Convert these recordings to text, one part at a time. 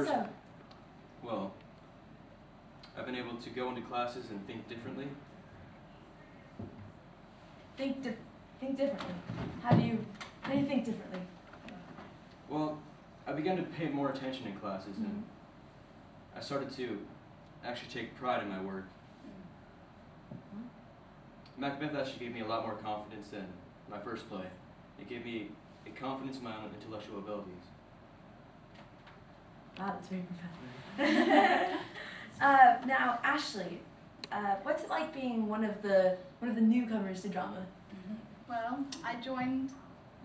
so? Well, I've been able to go into classes and think differently. Think differently. How do you think differently? Well, I began to pay more attention in classes, and I started to actually take pride in my work. Macbeth actually gave me a lot more confidence than my first play. It gave me a confidence in my own intellectual abilities. Wow, that's very profound. Now, Ashley, what's it like being one of the newcomers to drama? Well, I joined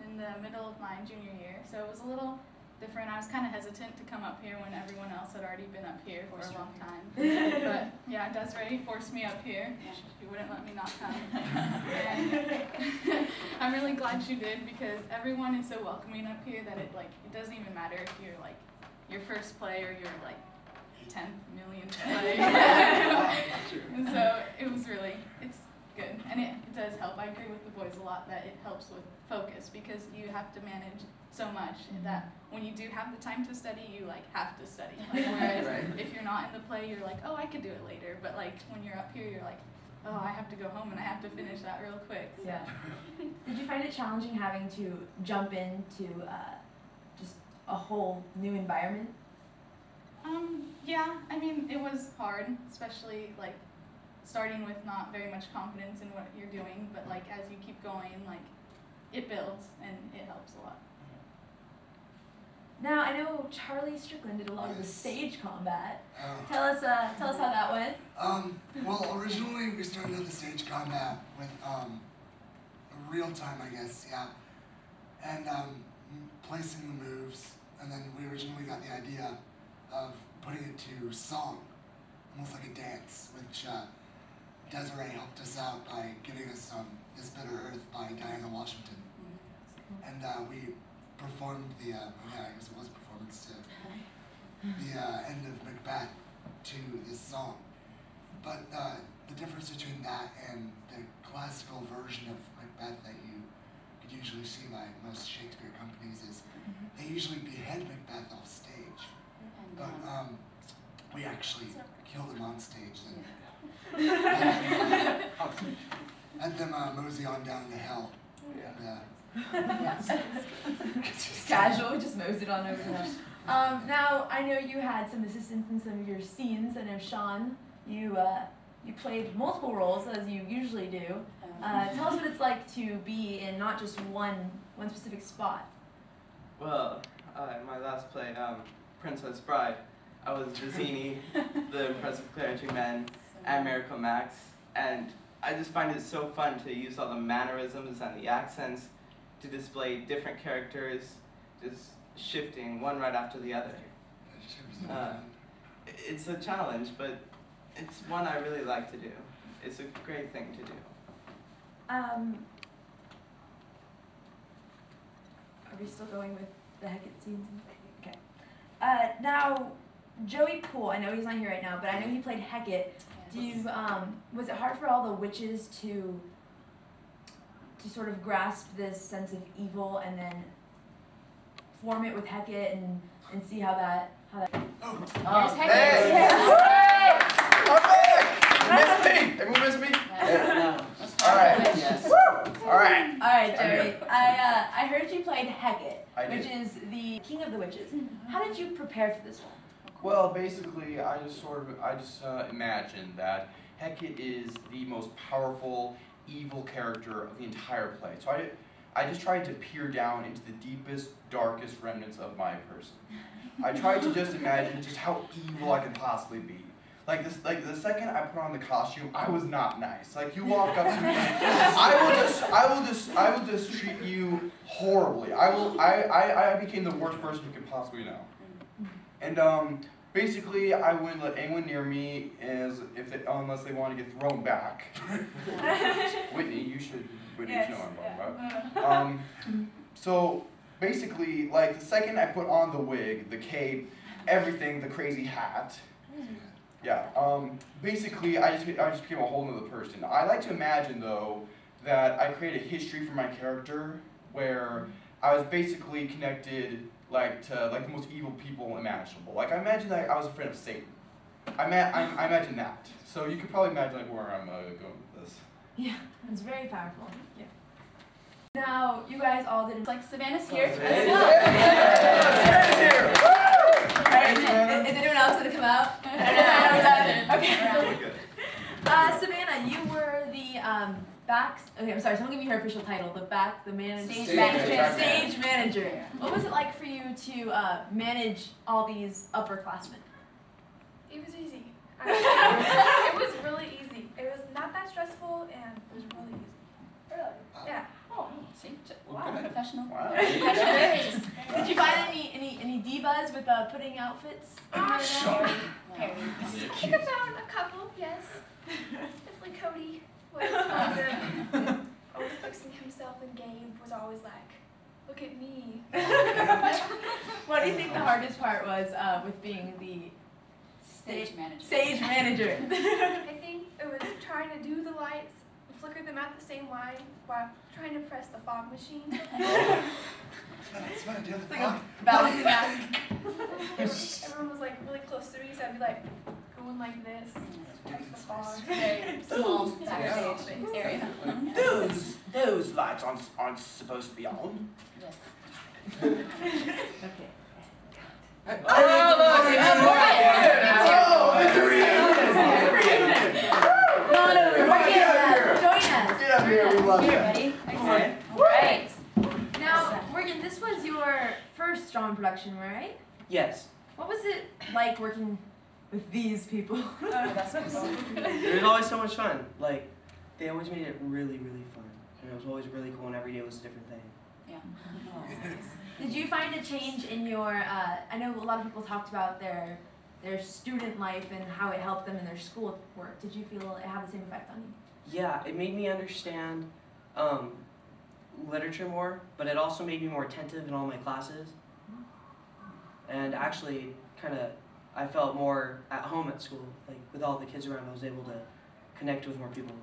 in the middle of my junior year, so it was a little different. I was kind of hesitant to come up here when everyone else had already been up here for a long time. But yeah, Desiree forced me up here. She wouldn't let me not come. And I'm really glad she did, because everyone is so welcoming up here that it doesn't even matter if you're like your first play or your like 10th millionth play. And so it was really, it's good. And it does help. I agree with the boys a lot that it helps with focus, because you have to manage so much that when you do have the time to study, you have to study. Whereas if you're not in the play, you're like, oh, I could do it later. But when you're up here, you're like, oh, I have to go home and I have to finish that real quick. So. Yeah. Did you find it challenging having to jump into just a whole new environment? Yeah, I mean, it was hard, especially starting with not very much confidence in what you're doing, but as you keep going, it builds and it helps a lot. Now, I know Charlie Strickland did a lot of the stage combat. Tell us how that went. Well, originally we started with the stage combat with real time, I guess, yeah, and placing the moves, and then we originally got the idea of putting it to song, almost like a dance, which Desiree helped us out by giving us This Bitter Earth by Diana Washington. And we performed the, yeah, I guess it was a performance too, the end of Macbeth to this song. But the difference between that and the classical version of Macbeth that you could usually see by most Shakespeare companies is they usually behead Macbeth off stage. But we actually killed him on stage and had them mosey on down to hell. Casual, just moseyed on over there. Now, I know you had some assistance in some of your scenes. I know, Sean, you played multiple roles, as you usually do. Tell us what it's like to be in not just one specific spot. Well, in my last play, Princess Bride, I was Vizzini, the impressive Claire Two Men, and Miracle Max, and I just find it so fun to use all the mannerisms and the accents to display different characters, just shifting one right after the other. It's a challenge, but it's one I really like to do. It's a great thing to do. Are we still going with the Hecate scenes? Okay. Now, Joey Poole, I know he's not here right now, but I know he played Hecate. Do you, was it hard for all the witches to sort of grasp this sense of evil and then form it with Hecate and see how that Oh, there's Hecate. Hey! Yes. Missed me! Everyone missed me? Yeah. Alright. Yes. Alright. Alright, Joey. I heard you played Hecate, I which did. is the king of the witches. How did you prepare for this one? Well, basically, I just imagined that Hecate is the most powerful, evil character of the entire play. So I just tried to peer down into the deepest, darkest remnants of my person. I tried to just imagine just how evil I could possibly be. Like the second I put on the costume, I was not nice. Like you walk up to me, I will just treat you horribly. I became the worst person you could possibly know. And basically, I wouldn't let anyone near me unless they want to get thrown back. Whitney, you should know what I'm talking about. So basically, like the second I put on the wig, the cape, everything, the crazy hat. Yeah. Basically, I just became a whole other person. I like to imagine though that I created a history for my character where I was basically connected like to like the most evil people imaginable. Like I imagine that I was afraid of Satan. I imagine that. So you could probably imagine like where I'm going with this. Yeah, it's very powerful. Yeah. Now, you guys all did. Like Savannah's here. Savannah's As well. Is anyone else going to come out? Okay. Good. Savannah, you were the okay, I'm sorry, someone give me her official title. The manager. Stage manager. Stage manager. What was it like for you to manage all these upperclassmen? It was easy. It was really easy. It was not that stressful and it was really easy. Really? Yeah. Oh, see? Wow, Okay. professional. Wow. Did you find any divas with putting outfits? Sure. Very. I think I found a couple, yes. Definitely Cody was always fixing himself, and Gabe was always like, look at me. What do you think the hardest part was with being the Stage manager. Stage manager. I think it was trying to do the lights and flicker them out the same line while trying to press the fog machine. It's fun to do the It's like fog. a balancing act. Everyone was like really close to me, so I'd be like going like this, press the fog. Very small backstage area. Those lights aren't supposed to be on. Yes. Okay. Get up here, we love Here, you. buddy. Excellent. All right. Now, Morgan, this was your first drama production, right? Yes. What was it like working with these people? That's what It was always so much fun. Like, they always made it really, really fun. And it was always really cool, and every day was a different thing. Yeah. Did you find a change in your, I know a lot of people talked about their student life and how it helped them in their school work. Did you feel it had the same effect on you? Yeah, it made me understand literature more, but it also made me more attentive in all my classes. And actually, I felt more at home at school. Like, with all the kids around, I was able to connect with more people.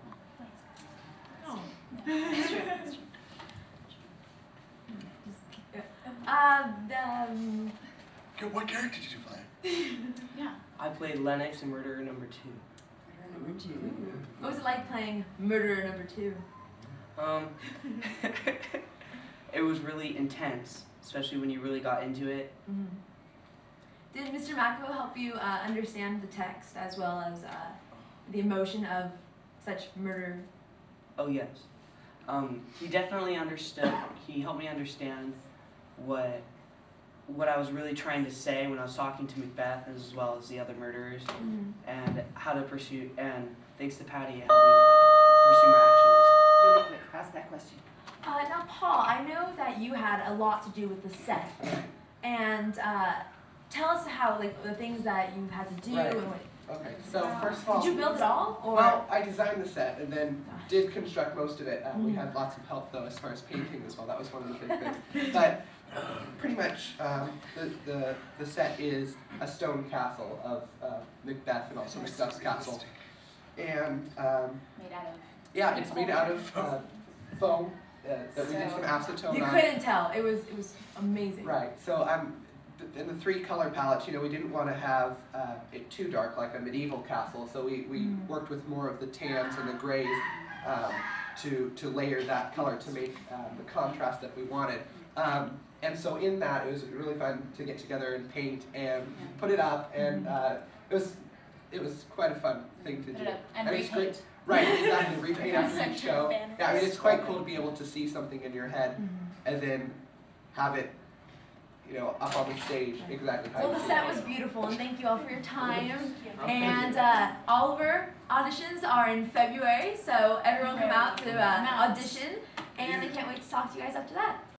Oh. That's true. That's true. Good, what character did you play? Yeah. I played Lennox in Murderer Number 2. What was it like playing Murderer Number 2? It was really intense, especially when you really got into it. Mm-hmm. Did Mr. Macbeth help you understand the text as well as the emotion of such murder? Oh yes. He definitely understood. He helped me understand what I was really trying to say when I was talking to Macbeth, as well as the other murderers, and how to pursue. And thanks to Patty, it helped me pursue my actions. Really quick, ask that question. Now, Paul, I know that you had a lot to do with the set, and tell us how, like, the things that you had to do. Right. And what, Okay, so first of all, did you build it all, or? well, I designed the set and then did construct most of it. We had lots of help though as far as painting as well. That was one of the big things. But pretty much the set is a stone castle of Macbeth and also Macbeth's castle. And Made out of. yeah, it's made out of foam that we did some acetone You on. couldn't tell. It was amazing. Right. So in the 3 color palettes, we didn't want to have it too dark like a medieval castle. So we worked with more of the tans and the grays to layer that color to make the contrast that we wanted. And so in that, it was really fun to get together and paint and put it up, and it was quite a fun thing to Put do. it up and it's repaint. great. Right, exactly. Repaint after each Center show. banners. Yeah, I mean it's quite cool to be able to see something in your head and then have it, up on the stage exactly how Well, you the see set it. was beautiful, and thank you all for your time. And Oliver auditions are in February, so everyone come out to audition, and I can't wait to talk to you guys after that.